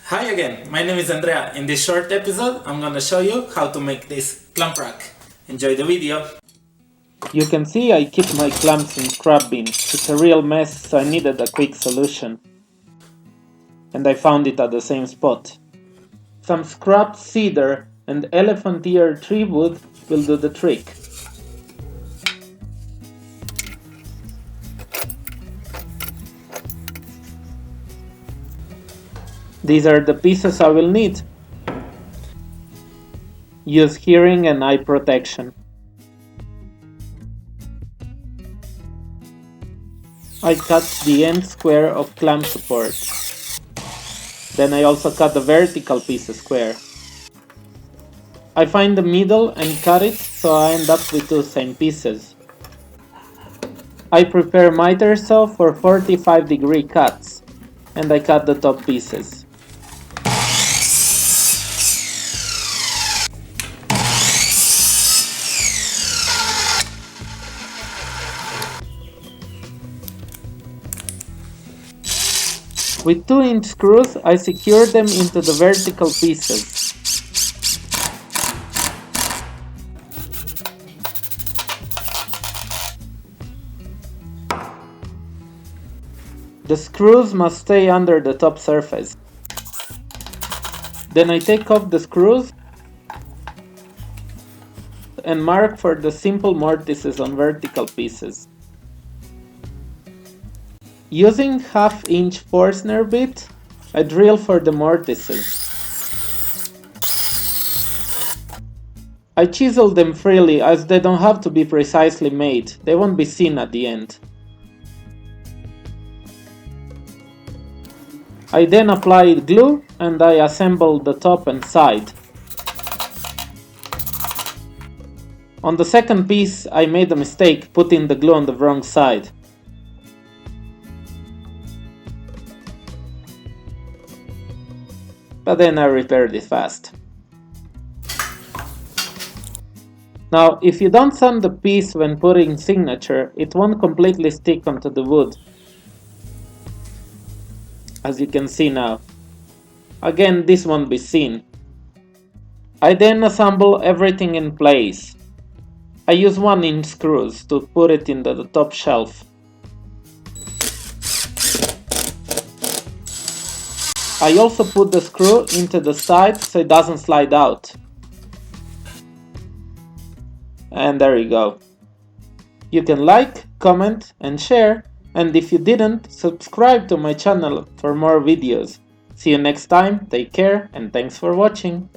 Hi again, my name is Andrea. In this short episode, I'm gonna show you how to make this clamp rack. Enjoy the video. You can see I keep my clamps in scrap bin. It's a real mess, so I needed a quick solution. And I found it at the same spot. Some scrap cedar and elephant ear tree wood will do the trick. These are the pieces I will need. Use hearing and eye protection. I cut the end square of clamp support. Then I also cut the vertical piece square. I find the middle and cut it so I end up with two same pieces. I prepare miter saw for 45-degree cuts, and I cut the top pieces. With 2-inch screws, I secure them into the vertical pieces. The screws must stay under the top surface. Then I take off the screws and mark for the simple mortises on vertical pieces. Using 1/2-inch Forstner bit, I drill for the mortises. I chisel them freely as they don't have to be precisely made, they won't be seen at the end. I then apply glue and I assemble the top and side. On the second piece I made a mistake putting the glue on the wrong side. But then I repaired it fast. Now, if you don't sand the piece when putting signature, it won't completely stick onto the wood, as you can see now. Again, this won't be seen. I then assemble everything in place. I use 1-inch screws to put it in the top shelf. I also put the screw into the side so it doesn't slide out. And there you go. You can like, comment and share, and if you didn't, subscribe to my channel for more videos. See you next time, take care and thanks for watching.